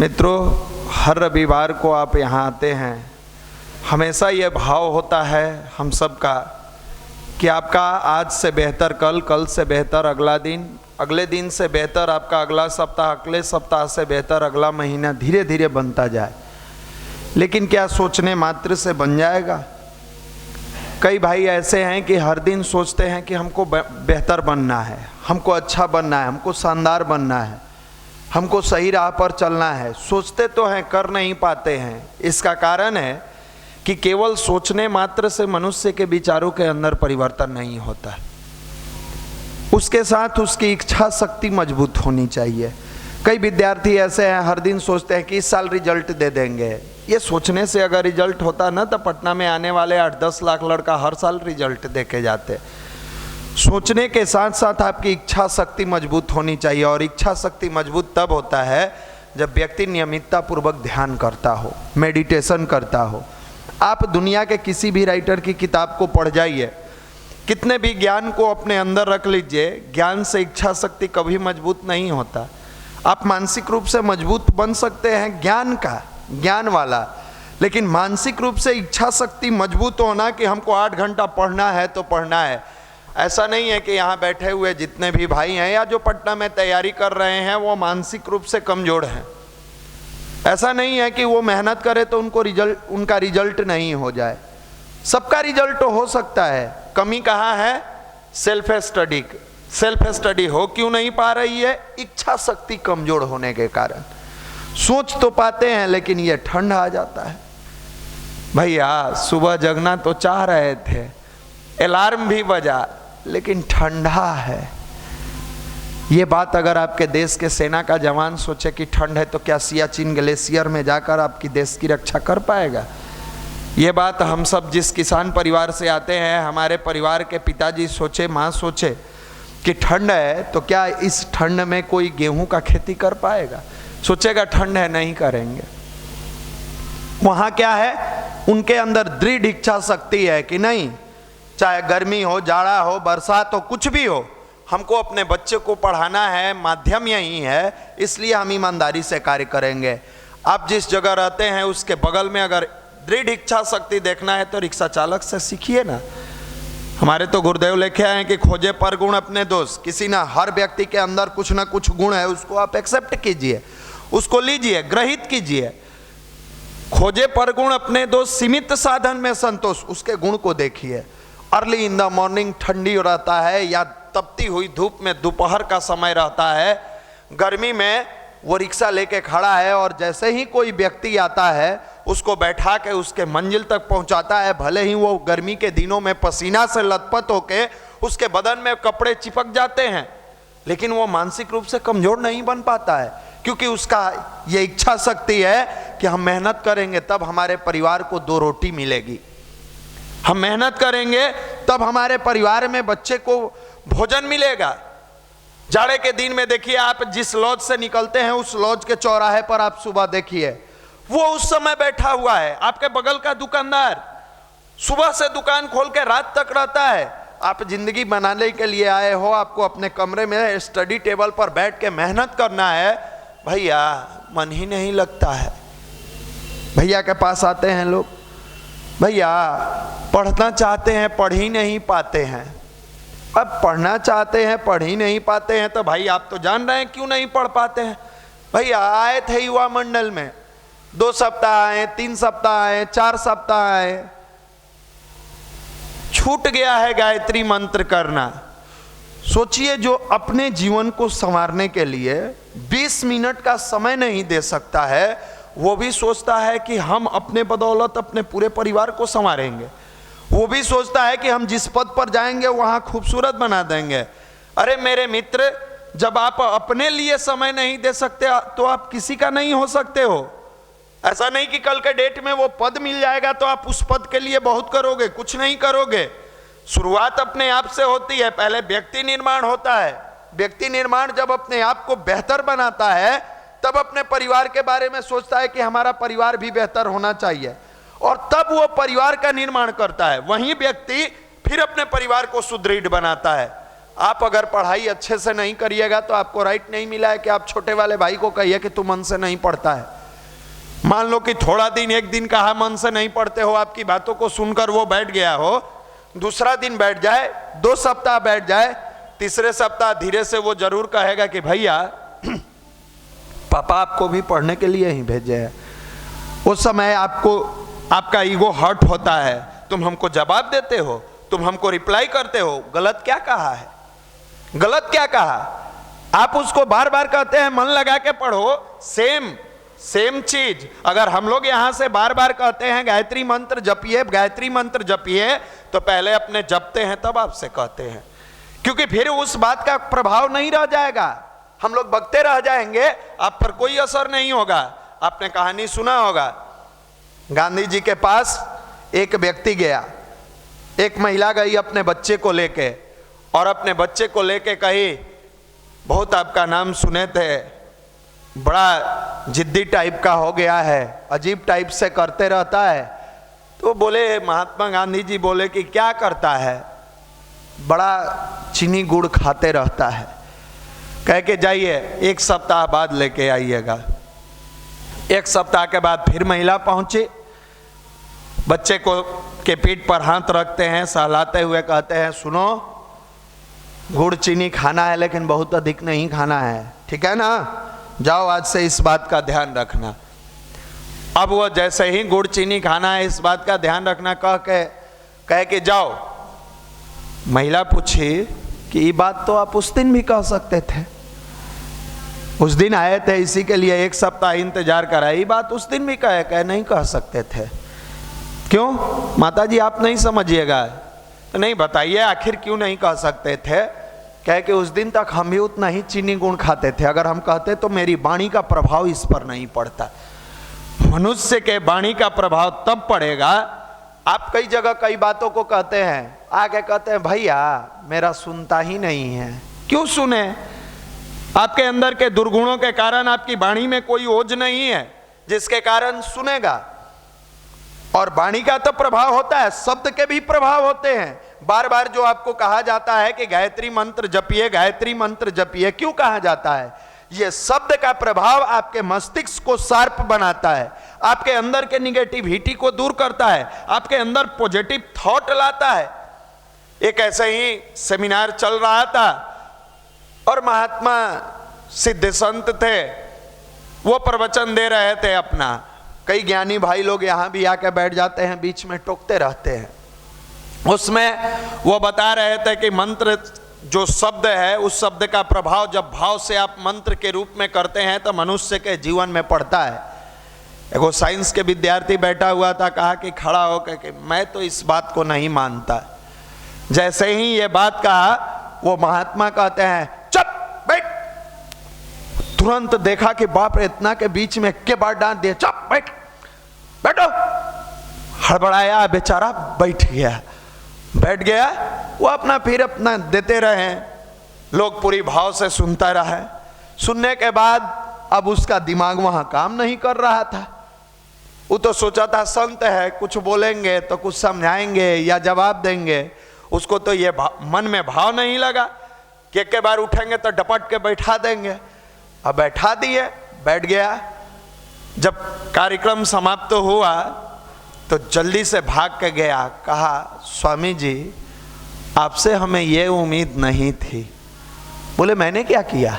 मित्रों, हर रविवार को आप यहाँ आते हैं, हमेशा ये भाव होता है हम सब का कि आपका आज से बेहतर कल, कल से बेहतर अगला दिन, अगले दिन से बेहतर आपका अगला सप्ताह, अगले सप्ताह से बेहतर अगला महीना धीरे धीरे बनता जाए। लेकिन क्या सोचने मात्र से बन जाएगा? कई भाई ऐसे हैं कि हर दिन सोचते हैं कि हमको बेहतर बनना है, हमको अच्छा बनना है, हमको शानदार बनना है, हमको सही राह पर चलना है। सोचते तो हैं, कर नहीं पाते हैं। इसका कारण है कि केवल सोचने मात्र से मनुष्य के विचारों के अंदर परिवर्तन नहीं होता, उसके साथ उसकी इच्छा शक्ति मजबूत होनी चाहिए। कई विद्यार्थी ऐसे हैं, हर दिन सोचते हैं कि इस साल रिजल्ट दे देंगे। ये सोचने से अगर रिजल्ट होता ना तो पटना में आने वाले 8-10 लाख लड़का हर साल रिजल्ट दे के जाते। सोचने के साथ साथ आपकी इच्छा शक्ति मजबूत होनी चाहिए, और इच्छा शक्ति मजबूत तब होता है जब व्यक्ति नियमितता पूर्वक ध्यान करता हो, मेडिटेशन करता हो। आप दुनिया के किसी भी राइटर की किताब को पढ़ जाइए, कितने भी ज्ञान को अपने अंदर रख लीजिए, ज्ञान से इच्छा शक्ति कभी मजबूत नहीं होता। आप मानसिक रूप से मजबूत बन सकते हैं ज्ञान वाला, लेकिन मानसिक रूप से इच्छा शक्ति मजबूत होना कि हमको 8 घंटा पढ़ना है तो पढ़ना है, ऐसा नहीं है कि यहाँ बैठे हुए जितने भी भाई हैं या जो पटना में तैयारी कर रहे हैं वो मानसिक रूप से कमजोर हैं। ऐसा नहीं है कि वो मेहनत करे तो उनका रिजल्ट नहीं हो जाए। सबका रिजल्ट हो सकता है। कमी कहाँ है? सेल्फ स्टडी हो क्यों नहीं पा रही है? इच्छा शक्ति कमजोर होने के कारण। सोच तो पाते हैं लेकिन ये ठंड आ जाता है। भैया सुबह जगना तो चाह रहे थे, अलार्म भी बजा, लेकिन ठंडा है। ये बात अगर आपके देश के सेना का जवान सोचे कि ठंड है तो क्या सियाचिन ग्लेशियर में जाकर आपकी देश की रक्षा कर पाएगा? ये बात हम सब जिस किसान परिवार से आते हैं, हमारे परिवार के पिताजी सोचे, माँ सोचे कि ठंड है तो क्या इस ठंड में कोई गेहूं का खेती कर पाएगा? सोचेगा ठंड है, नहीं करेंगे। वहां क्या है? उनके अंदर दृढ़ इच्छा शक्ति है कि नहीं, चाहे गर्मी हो, जाड़ा हो, बरसात हो, कुछ भी हो, हमको अपने बच्चे को पढ़ाना है, माध्यम यही है, इसलिए हम ईमानदारी से कार्य करेंगे। आप जिस जगह रहते हैं उसके बगल में अगर दृढ़ इच्छा शक्ति देखना है तो रिक्शा चालक से सीखिए ना। हमारे तो गुरुदेव लिखे हैं कि खोजे पर गुण अपने दोष। किसी ना, हर व्यक्ति के अंदर कुछ ना कुछ गुण है, उसको आप एक्सेप्ट कीजिए, उसको लीजिए, ग्रहित कीजिए। खोजे पर गुण अपने दोष, सीमित साधन में संतोष, उसके गुण को देखिए। अर्ली इन द मॉर्निंग ठंडी रहता है या तपती हुई धूप में दोपहर का समय रहता है, गर्मी में वो रिक्शा लेके खड़ा है और जैसे ही कोई व्यक्ति आता है उसको बैठा के उसके मंजिल तक पहुंचाता है। भले ही वो गर्मी के दिनों में पसीना से लथपथ होके उसके बदन में कपड़े चिपक जाते हैं, लेकिन वो मानसिक रूप से कमजोर नहीं बन पाता है, क्योंकि उसका ये इच्छा शक्ति है कि हम मेहनत करेंगे तब हमारे परिवार को 2 रोटी मिलेगी, हम मेहनत करेंगे तब हमारे परिवार में बच्चे को भोजन मिलेगा। जाड़े के दिन में देखिए, आप जिस लॉज से निकलते हैं उस लॉज के चौराहे पर आप सुबह देखिए, वो उस समय बैठा हुआ है। आपके बगल का दुकानदार सुबह से दुकान खोल के रात तक रहता है। आप जिंदगी बनाने के लिए आए हो, आपको अपने कमरे में स्टडी टेबल पर बैठ के मेहनत करना है, भैया मन ही नहीं लगता है। भैया के पास आते हैं लोग, भैया पढ़ना चाहते हैं, पढ़ ही नहीं पाते हैं। अब पढ़ना चाहते हैं, पढ़ ही नहीं पाते हैं, तो भाई आप तो जान रहे हैं क्यों नहीं पढ़ पाते हैं। भैया आए थे युवा मंडल में, 2 सप्ताह आए, 3 सप्ताह आए, 4 सप्ताह आए, छूट गया है गायत्री मंत्र करना। सोचिए, जो अपने जीवन को संवारने के लिए 20 मिनट का समय नहीं दे सकता है, वो भी सोचता है कि हम अपने बदौलत अपने पूरे परिवार को संवारेंगे। वो भी सोचता है कि हम जिस पद पर जाएंगे वहां खूबसूरत बना देंगे। अरे मेरे मित्र, जब आप अपने लिए समय नहीं दे सकते तो आप किसी का नहीं हो सकते हो। ऐसा नहीं कि कल के डेट में वो पद मिल जाएगा तो आप उस पद के लिए बहुत करोगे, कुछ नहीं करोगे। शुरुआत अपने आप से होती है, पहले व्यक्ति निर्माण होता है। व्यक्ति निर्माण जब अपने आप को बेहतर बनाता है तब अपने परिवार के बारे में सोचता है कि हमारा परिवार भी बेहतर होना चाहिए, और तब वो परिवार का निर्माण करता है। वहीं व्यक्ति फिर अपने परिवार को सुदृढ़ बनाता है। आप अगर पढ़ाई अच्छे से नहीं करिएगा तो आपको राइट नहीं मिला है कि आप छोटे वाले भाई को कहिए कि तू मन से नहीं पढ़ता है। मान लो कि थोड़ा दिन, एक दिन कहा मन से नहीं पढ़ते हो, आपकी बातों को सुनकर वो बैठ गया हो, दूसरा दिन बैठ जाए, 2 सप्ताह बैठ जाए, तीसरे सप्ताह धीरे से वो जरूर कहेगा कि भैया पापा आपको भी पढ़ने के लिए ही भेजे हैं। उस समय आपको, आपका ईगो हर्ट होता है, तुम हमको जवाब देते हो, तुम हमको रिप्लाई करते हो, गलत क्या कहा है, गलत क्या कहा। आप उसको बार बार कहते हैं मन लगा के पढ़ो, सेम चीज अगर हम लोग यहां से बार बार कहते हैं गायत्री मंत्र जपिए, गायत्री मंत्र जपिए, तो पहले अपने जपते हैं तब आपसे कहते हैं, क्योंकि फिर उस बात का प्रभाव नहीं रह जाएगा, हम लोग बकते रह जाएंगे, आप पर कोई असर नहीं होगा। आपने कहानी सुना होगा, गांधी जी के पास एक व्यक्ति गया, एक महिला गई अपने बच्चे को लेके, और अपने बच्चे को लेके कही बहुत आपका नाम सुने थे, बड़ा जिद्दी टाइप का हो गया है, अजीब टाइप से करते रहता है। तो बोले, महात्मा गांधी जी बोले कि क्या करता है, बड़ा चीनी गुड़ खाते रहता है। कह के जाइए 1 सप्ताह बाद लेके आइएगा। 1 सप्ताह के बाद फिर महिला पहुंची, बच्चे को के पीठ पर हाथ रखते हैं, सहलाते हुए कहते हैं सुनो, गुड़ चीनी खाना है लेकिन बहुत अधिक नहीं खाना है, ठीक है ना, जाओ आज से इस बात का ध्यान रखना। अब वो जैसे ही गुड़ चीनी खाना है इस बात का ध्यान रखना कह के जाओ। महिला पूछी कि ये बात तो आप उस दिन भी कह सकते थे, उस दिन आए थे इसी के लिए 1 सप्ताह इंतजार करा, ये बात उस दिन भी कहे नहीं कह सकते थे। क्यों माता जी आप नहीं समझिएगा, तो नहीं बताइए आखिर क्यों नहीं कह सकते थे। कहे कि उस दिन तक हम भी उतना ही चीनी गुण खाते थे, अगर हम कहते तो मेरी वाणी का प्रभाव इस पर नहीं पड़ता। मनुष्य के वाणी का प्रभाव तब पड़ेगा, आप कई जगह कई बातों को कहते हैं, आगे कहते हैं भैया मेरा सुनता ही नहीं है। क्यों सुने, आपके अंदर के दुर्गुणों के कारण आपकी वाणी में कोई ओज नहीं है जिसके कारण सुनेगा। और वाणी का तो प्रभाव होता है, शब्द के भी प्रभाव होते हैं। बार बार जो आपको कहा जाता है कि गायत्री मंत्र जपिए, गायत्री मंत्र जपिए, क्यों कहा जाता है, ये शब्द का प्रभाव आपके मस्तिष्क को शार्प बनाता है, आपके अंदर के निगेटिविटी को दूर करता है, आपके अंदर पॉजिटिव थॉट लाता है। एक ऐसे ही सेमिनार चल रहा था और महात्मा सिद्ध संत थे, वो प्रवचन दे रहे थे अपना। कई ज्ञानी भाई लोग यहाँ भी आके बैठ जाते हैं, बीच में टोकते रहते हैं। उसमें वो बता रहे थे कि मंत्र जो शब्द है, उस शब्द का प्रभाव जब भाव से आप मंत्र के रूप में करते हैं तो मनुष्य के जीवन में पड़ता है। एगो साइंस के विद्यार्थी बैठा हुआ था, कहा कि खड़ा होकर कि मैं तो इस बात को नहीं मानता। जैसे ही ये बात कहा, वो महात्मा कहते हैं चुप बैठ। तुरंत देखा कि बाप रे, इतना के बीच में के बार डांट दिया, चुप बैठ, बैठो। हड़बड़ाया, बेचारा बैठ गया। बैठ गया, वो अपना फिर अपना देते रहे, लोग पूरी भाव से सुनता रहे। सुनने के बाद अब उसका दिमाग वहां काम नहीं कर रहा था। वो तो सोचा था संत है, कुछ बोलेंगे तो कुछ समझाएंगे या जवाब देंगे। उसको तो ये मन में भाव नहीं लगा कि एक बार उठेंगे तो डपट के बैठा देंगे। अब बैठा दिए, बैठ गया। जब कार्यक्रम समाप्त हुआ तो जल्दी से भाग के गया, कहा स्वामी जी आपसे हमें ये उम्मीद नहीं थी। बोले मैंने क्या किया,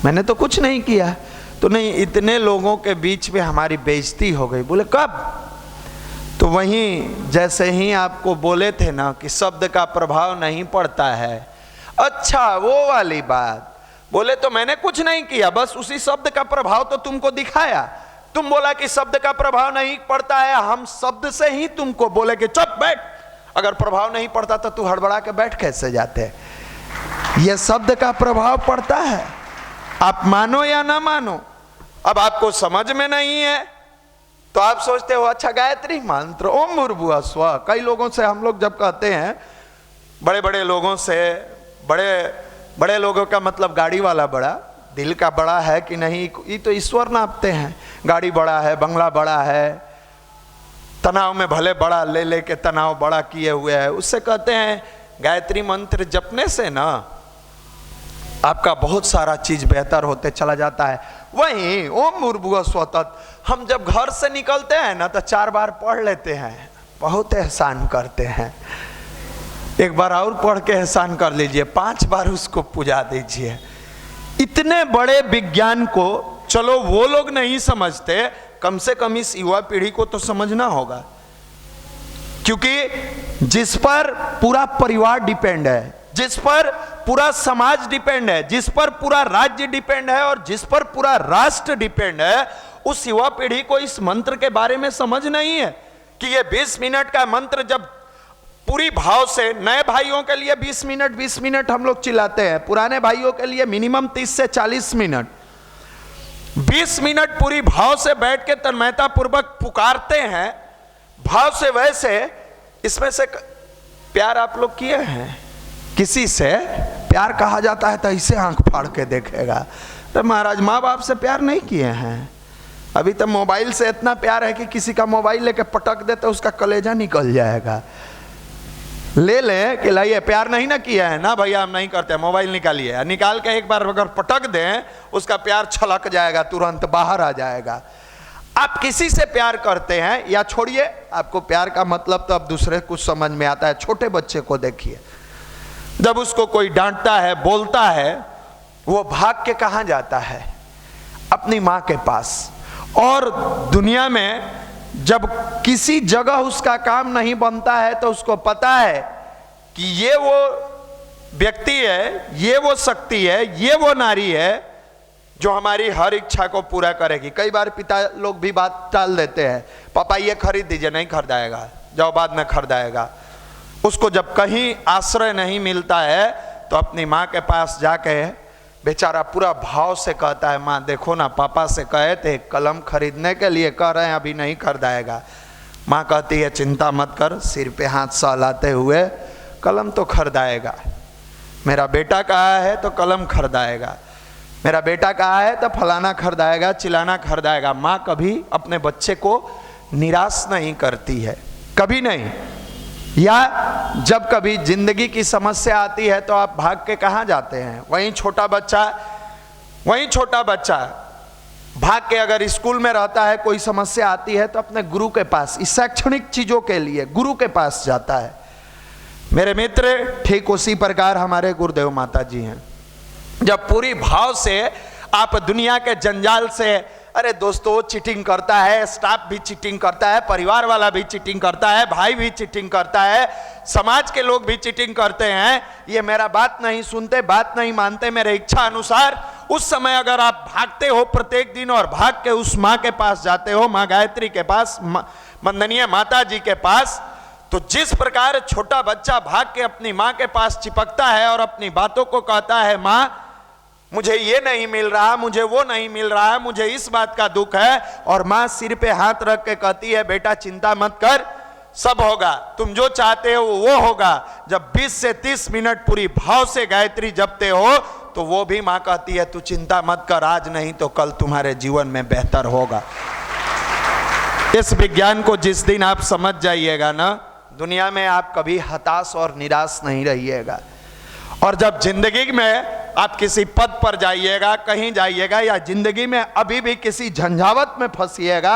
मैंने तो कुछ नहीं किया। तो नहीं, इतने लोगों के बीच में हमारी बेइज्जती हो गई। बोले कब? तो वहीं जैसे ही आपको बोले थे ना कि शब्द का प्रभाव नहीं पड़ता है। अच्छा वो वाली बात। बोले तो मैंने कुछ नहीं किया, बस उसी शब्द का प्रभाव तो तुमको दिखाया। तुम बोला कि शब्द का प्रभाव नहीं पड़ता है, हम शब्द से ही तुमको बोले कि चुप बैठ। अगर प्रभाव नहीं पड़ता तो तू हड़बड़ा के बैठ कैसे जाते? ये शब्द का प्रभाव पड़ता है, आप मानो या ना मानो। अब आपको समझ में नहीं है तो आप सोचते हो अच्छा गायत्री मंत्र ओम भूर्भुवः स्वः। कई लोगों से हम लोग जब कहते हैं, बड़े बड़े लोगों से, बड़े लोगों का मतलब गाड़ी वाला बड़ा, दिल का बड़ा है कि नहीं, ये तो ईश्वर नापते हैं। गाड़ी बड़ा है, बंगला बड़ा है, तनाव में भले बड़ा ले लेके तनाव बड़ा किए हुए है, उससे कहते हैं गायत्री मंत्र जपने से ना आपका बहुत सारा चीज बेहतर होते चला जाता है। वहीं ओम भूर्भुवः स्वः तत् हम जब घर से निकलते हैं ना तो 4 बार पढ़ लेते हैं, बहुत एहसान करते हैं। एक बार और पढ़ के एहसान कर लीजिए, 5 बार उसको पूजा दीजिए। इतने बड़े विज्ञान को चलो वो लोग नहीं समझते, कम से कम इस युवा पीढ़ी को तो समझना होगा, क्योंकि जिस पर पूरा परिवार डिपेंड है, जिस पर पूरा समाज डिपेंड है, जिस पर पूरा राज्य डिपेंड है और जिस पर पूरा राष्ट्र डिपेंड है, उस युवा पीढ़ी को इस मंत्र के बारे में समझ नहीं है कि ये 20 मिनट का मंत्र जब पूरी भाव से, नए भाइयों के लिए 20 मिनट हम लोग चिल्लाते हैं, पुराने भाइयों के लिए मिनिमम 30 से 40 मिनट, 20 मिनट पूरी भाव से बैठ के तन्मयता पूर्वक पुकारते हैं, भाव से। वैसे इसमें से प्यार आप लोग किए हैं? किसी से प्यार कहा जाता है तो इसे आंख फाड़ के देखेगा। तो महाराज माँ बाप से प्यार नहीं किए हैं, अभी तो मोबाइल से इतना प्यार है कि किसी का मोबाइल लेके पटक दे तो उसका कलेजा निकल जाएगा। ले ले कि लाइए, प्यार नहीं ना किया है ना भैया, हम नहीं करते, मोबाइल निकालिए, निकाल के एक बार अगर पटक दें उसका प्यार छलक जाएगा, तुरंत बाहर आ जाएगा। आप किसी से प्यार करते हैं, या छोड़िए आपको प्यार का मतलब तो अब दूसरे कुछ समझ में आता है। छोटे बच्चे को देखिए, जब उसको कोई डांटता है, बोलता है, वो भाग के कहाँ जाता है? अपनी माँ के पास। और दुनिया में जब किसी जगह उसका काम नहीं बनता है तो उसको पता है कि ये वो व्यक्ति है, ये वो शक्ति है, ये वो नारी है जो हमारी हर इच्छा को पूरा करेगी। कई बार पिता लोग भी बात टाल देते हैं, पापा ये खरीद दीजिए, नहीं खरीदाएगा, जाओ बाद में खरीदाएगा। उसको जब कहीं आश्रय नहीं मिलता है तो अपनी माँ के पास जाके बेचारा पूरा भाव से कहता है, माँ देखो ना, पापा से कहे थे कलम खरीदने के लिए, कह रहे हैं अभी नहीं खरीदाएगा। माँ कहती है चिंता मत कर, सिर पे हाथ सहलाते हुए, कलम तो खरीदाएगा। मेरा बेटा कहा है तो कलम खरीदाएगा, मेरा बेटा कहा है तो फलाना खरीदाएगा, चिलाना खरीदाएगा। माँ कभी अपने बच्चे को निराश नहीं करती है, कभी नहीं। या जब कभी जिंदगी की समस्या आती है तो आप भाग के कहाँ जाते हैं? वहीं छोटा बच्चा भाग के अगर स्कूल में रहता है, कोई समस्या आती है तो अपने गुरु के पास, इस शैक्षणिक चीजों के लिए गुरु के पास जाता है। मेरे मित्र, ठीक उसी प्रकार हमारे गुरुदेव माता जी हैं। जब पूरी भाव से आप दुनिया के जंजाल से, अरे दोस्तों चीटिंग करता है, स्टाफ भी चीटिंग करता है, परिवार वाला भी चीटिंग करता है, भाई भी चीटिंग करता है, समाज के लोग भी चीटिंग करते हैं, ये मेरा बात नहीं सुनते, बात नहीं मानते मेरे इच्छा अनुसार, उस समय अगर आप भागते हो प्रत्येक दिन और भाग के उस माँ के पास जाते हो, माँ गायत्री के पास, वंदनीय माता जी के पास, तो जिस प्रकार छोटा बच्चा भाग के अपनी माँ के पास चिपकता है और अपनी बातों को कहता है, माँ मुझे ये नहीं मिल रहा, मुझे वो नहीं मिल रहा है, मुझे इस बात का दुख है, और माँ सिर पे हाथ रख के कहती है, बेटा चिंता मत कर, सब होगा, तुम जो चाहते हो वो होगा। जब 20 से 30 मिनट पूरी भाव से गायत्री जपते हो तो वो भी माँ कहती है, तू चिंता मत कर, आज नहीं तो कल तुम्हारे जीवन में बेहतर होगा। इस विज्ञान को जिस दिन आप समझ जाइएगा ना, दुनिया में आप कभी हताश और निराश नहीं रहिएगा। और जब जिंदगी में आप किसी पद पर जाइएगा, कहीं जाइएगा, या जिंदगी में अभी भी किसी झंझावत में फंसिएगा,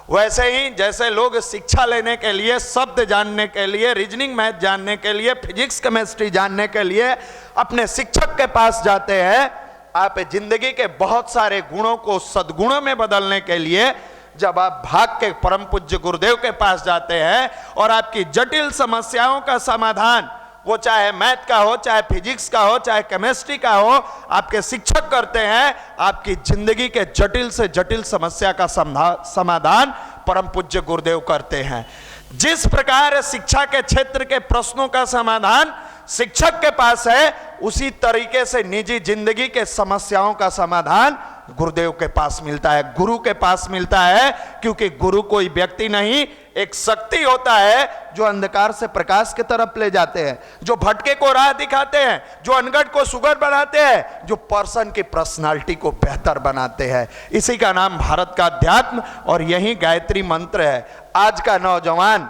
वैसे ही जैसे लोग शिक्षा लेने के लिए, शब्द जानने के लिए, रीजनिंग मैथ जानने के लिए, फिजिक्स केमिस्ट्री जानने के लिए अपने शिक्षक के पास जाते हैं, आप जिंदगी के बहुत सारे गुणों को सद्गुणों में बदलने के लिए जब आप भाग के परम पूज्य गुरुदेव के पास जाते हैं और आपकी जटिल समस्याओं का समाधान, वो चाहे मैथ का हो, चाहे फिजिक्स का हो, चाहे केमिस्ट्री का हो, आपके शिक्षक करते हैं, आपकी जिंदगी के जटिल से जटिल समस्या का समाधान परम पूज्य गुरुदेव करते हैं। जिस प्रकार शिक्षा के क्षेत्र के प्रश्नों का समाधान शिक्षक के पास है, उसी तरीके से निजी जिंदगी के समस्याओं का समाधान गुरुदेव के पास मिलता है, गुरु के पास मिलता है। क्योंकि गुरु कोई व्यक्ति नहीं, एक शक्ति होता है जो अंधकार से प्रकाश की तरफ ले जाते हैं, जो भटके को राह दिखाते हैं, जो अनगढ़ को सुगढ़ बनाते हैं, जो पर्सन की पर्सनालिटी को बेहतर बनाते हैं। इसी का नाम भारत का अध्यात्म और यही गायत्री मंत्र है। आज का नौजवान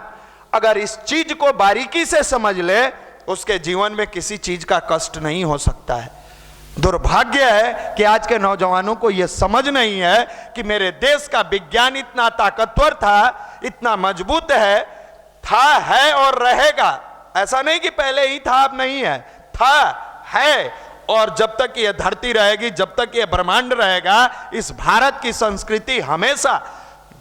अगर इस चीज को बारीकी से समझ ले उसके जीवन में किसी चीज का कष्ट नहीं हो सकता है। दुर्भाग्य है कि आज के नौजवानों को यह समझ नहीं है कि मेरे देश का विज्ञान इतना ताकतवर था, इतना मजबूत है और रहेगा। ऐसा नहीं कि पहले ही था अब नहीं है, है। और जब तक यह धरती रहेगी, जब तक यह ब्रह्मांड रहेगा, इस भारत की संस्कृति हमेशा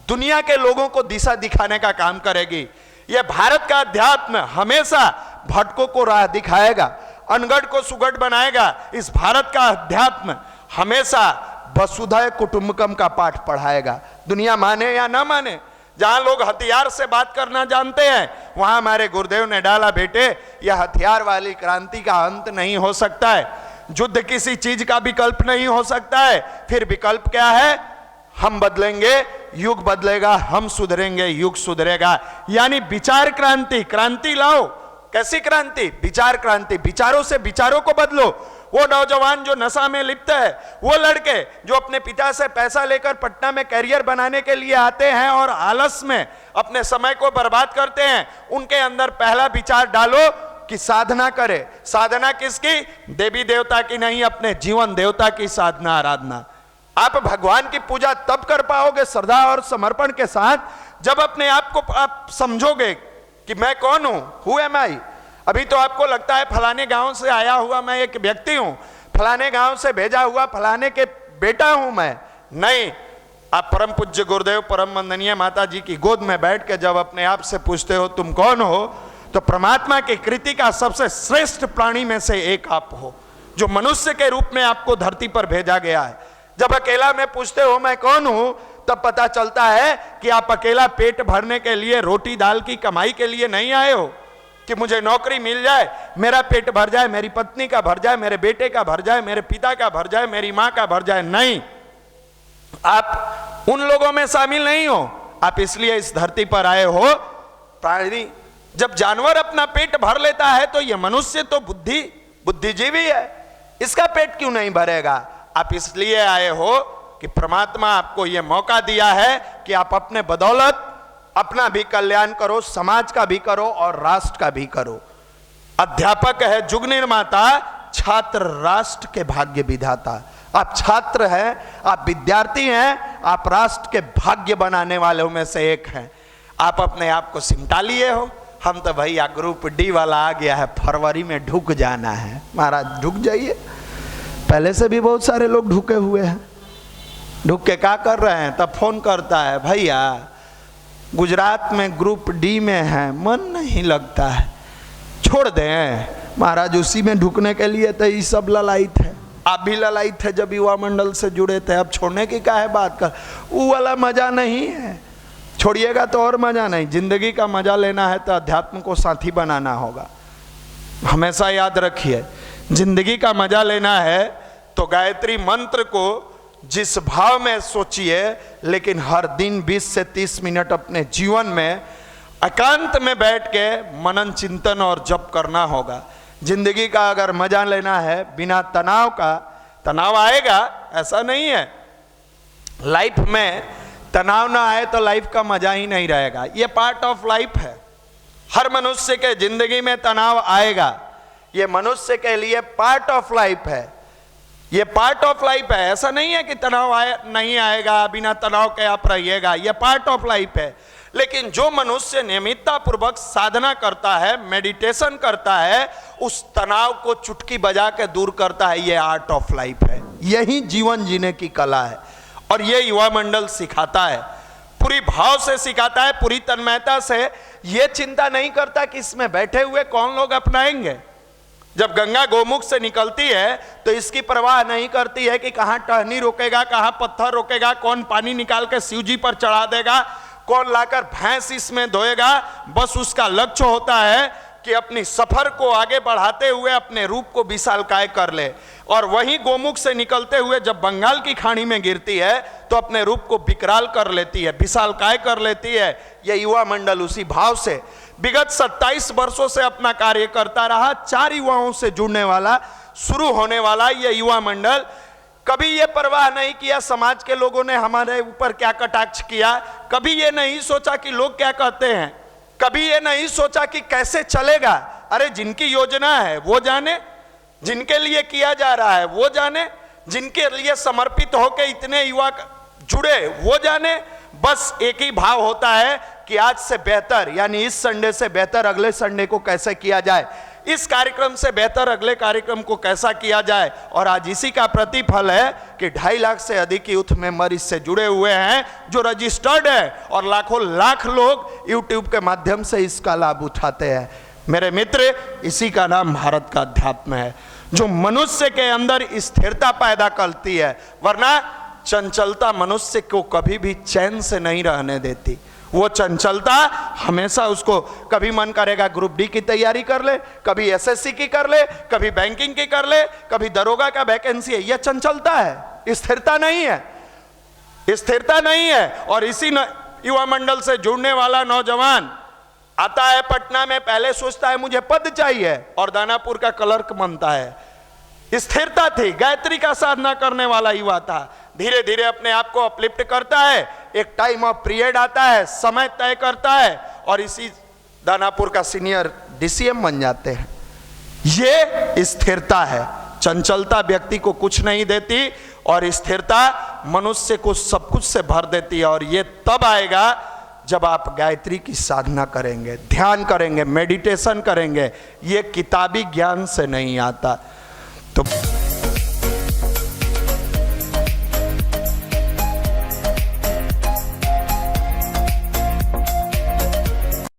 दुनिया के लोगों को दिशा दिखाने का काम करेगी। यह भारत का अध्यात्म हमेशा भटकों को राह दिखाएगा, अनगढ़ को सुगढ़ बनाएगा। इस भारत का अध्यात्म हमेशा वसुधैव कुटुंबकम का पाठ पढ़ाएगा, दुनिया माने या ना माने। जहां लोग हथियार से बात करना जानते हैं, वहां हमारे गुरुदेव ने डाला, बेटे यह हथियार वाली क्रांति का अंत नहीं हो सकता है, युद्ध किसी चीज का विकल्प नहीं हो सकता है। फिर विकल्प क्या है? हम बदलेंगे, युग बदलेगा, हम सुधरेंगे, युग सुधरेगा। यानी विचार क्रांति, क्रांति लाओ। कैसी क्रांति? विचार क्रांति। विचारों से विचारों को बदलो। वो नौजवान जो नशा में लिप्त है, वो लड़के जो अपने पिता से पैसा लेकर पटना में कैरियर बनाने के लिए आते हैं और आलस में अपने समय को बर्बाद करते हैं, उनके अंदर पहला विचार डालो कि साधना करे। साधना किसकी? देवी देवता की नहीं, अपने जीवन देवता की साधना, आराधना। आप भगवान की पूजा तब कर पाओगे श्रद्धा और समर्पण के साथ, जब अपने आप को आप समझोगे कि मैं कौन हूं, हु एम आई। अभी तो आपको लगता है फलाने गांव से आया हुआ मैं एक व्यक्ति हूं, फलाने गांव से भेजा हुआ फलाने के बेटा हूं मैं। नहीं, आप परम पूज्य गुरुदेव परम वंदनीय माता जी की गोद में बैठ के जब अपने आप से पूछते हो तुम कौन हो, तो परमात्मा की कृति का सबसे श्रेष्ठ प्राणी में से एक आप हो, जो मनुष्य के रूप में आपको धरती पर भेजा गया है। जब अकेला में पूछते हो मैं कौन हूं, तब पता चलता है कि आप अकेला पेट भरने के लिए, रोटी दाल की कमाई के लिए नहीं आए हो कि मुझे नौकरी मिल जाए, मेरा पेट भर जाए, मेरी पत्नी का भर जाए, मेरे बेटे का भर जाए, मेरे पिता का भर जाए, मेरी मां का भर जाए। नहीं, आप उन लोगों में शामिल नहीं हो। आप इसलिए इस धरती पर आए हो। प्राणी जब जानवर अपना पेट भर लेता है तो यह मनुष्य तो बुद्धिजीवी है, इसका पेट क्यों नहीं भरेगा? आप इसलिए आए हो कि परमात्मा आपको यह मौका दिया है कि आप अपने बदौलत अपना भी कल्याण करो, समाज का भी करो और राष्ट्र का भी करो। अध्यापक है युग निर्माता, छात्र राष्ट्र के भाग्य विधाता। आप छात्र हैं, आप विद्यार्थी हैं, आप राष्ट्र के भाग्य बनाने वालों में से एक हैं। आप अपने आप को सिमटा लिए हो। हम तो भैया ग्रुप डी वाला आ गया है, फरवरी में ढुक जाना है। महाराज ढुक जाइए, पहले से भी बहुत सारे लोग ढुके हुए हैं। ढुक के क्या कर रहे हैं? तब फोन करता है, भैया गुजरात में ग्रुप डी में है, मन नहीं लगता है, छोड़ दें। महाराज उसी में ढुकने के लिए तो ये सब ललायत है। आप भी ललायत थे जब युवा मंडल से जुड़े थे, अब छोड़ने की क्या है बात कर। वो वाला मजा नहीं है, छोड़िएगा तो और मजा नहीं। जिंदगी का मजा लेना है तो अध्यात्म को साथी बनाना होगा। हमेशा याद रखिए, जिंदगी का मजा लेना है तो गायत्री मंत्र को जिस भाव में सोचिए, लेकिन हर दिन 20 से 30 मिनट अपने जीवन में एकांत में बैठ के मनन चिंतन और जप करना होगा। जिंदगी का अगर मजा लेना है बिना तनाव का, तनाव आएगा ऐसा नहीं है, लाइफ में तनाव ना आए तो लाइफ का मजा ही नहीं रहेगा। ये पार्ट ऑफ लाइफ है। हर मनुष्य के जिंदगी में तनाव आएगा, ये मनुष्य के लिए पार्ट ऑफ लाइफ है। ये पार्ट ऑफ लाइफ है। ऐसा नहीं है कि तनाव नहीं आएगा, बिना तनाव के आप रहिएगा। ये पार्ट ऑफ लाइफ है। लेकिन जो मनुष्य नियमितता पूर्वक साधना करता है, मेडिटेशन करता है, उस तनाव को चुटकी बजा के दूर करता है। ये आर्ट ऑफ लाइफ है। यही जीवन जीने की कला है और ये युवा मंडल सिखाता है, पूरी भाव से सिखाता है, पूरी तन्मयता से। ये चिंता नहीं करता कि इसमें बैठे हुए कौन लोग अपनाएंगे। जब गंगा गोमुख से निकलती है तो इसकी परवाह नहीं करती है कि कहाँ टहनी रोकेगा, कहाँ पत्थर रोकेगा, कौन पानी निकाल के शिव जी पर चढ़ा देगा, कौन लाकर भैंस इसमें धोएगा। बस उसका लक्ष्य होता है कि अपनी सफर को आगे बढ़ाते हुए अपने रूप को विशालकाय कर ले। और वहीं गोमुख से निकलते हुए जब बंगाल की खाड़ी में गिरती है तो अपने रूप को विकराल कर लेती है, विशालकाय कर लेती है। यह युवा मंडल उसी भाव से विगत 27 वर्षों से अपना कार्य करता रहा। 4 युवाओं से जुड़ने वाला, शुरू होने वाला यह युवा मंडल कभी ये परवाह नहीं किया समाज के लोगों ने हमारे ऊपर क्या कटाक्ष किया, कभी ये नहीं सोचा कि लोग क्या कहते हैं, कभी ये नहीं सोचा कि कैसे चलेगा। अरे जिनकी योजना है वो जाने, जिनके लिए किया जा रहा है वो जाने, जिनके लिए समर्पित होकर इतने युवा जुड़े वो जाने। बस एक ही भाव होता है कि आज से बेहतर, यानी इस संडे से बेहतर अगले संडे को कैसे किया जाए, इस कार्यक्रम से बेहतर अगले कार्यक्रम को कैसा किया जाए। और आज इसी का प्रतिफल है कि 2.5 लाख से अधिक यूथ मेंबर इससे जुड़े हुए हैं जो रजिस्टर्ड है, और लाखों लाख लोग यूट्यूब के माध्यम से इसका लाभ उठाते हैं। मेरे मित्र, इसी का नाम भारत का अध्यात्म है, जो मनुष्य के अंदर स्थिरता पैदा करती है। वरना चंचलता मनुष्य को कभी भी चैन से नहीं रहने देती। वो चंचलता हमेशा उसको कभी मन करेगा ग्रुप डी की तैयारी कर ले, कभी एसएससी की कर ले, कभी बैंकिंग की कर ले, कभी दरोगा का वैकेंसी है। यह चंचलता है, स्थिरता नहीं है, स्थिरता नहीं है। और इसी युवा मंडल से जुड़ने वाला नौजवान आता है पटना में, पहले सोचता है मुझे पद चाहिए, और दानापुर का क्लर्क बनता है। स्थिरता थी, गायत्री का साधना करने वाला युवा था, धीरे धीरे अपने आप को अपलिफ्ट करता है, एक टाइम ऑफ पीरियड आता है, समय तय करता है, और इसी दानापुर का सीनियर डीसीएम बन जाते हैं। ये स्थिरता है। चंचलता व्यक्ति को कुछ नहीं देती, और स्थिरता मनुष्य को सब कुछ से भर देती है। और ये तब आएगा जब आप गायत्री की साधना करेंगे, ध्यान करेंगे, मेडिटेशन करेंगे। ये किताबी ज्ञान से नहीं आता। तो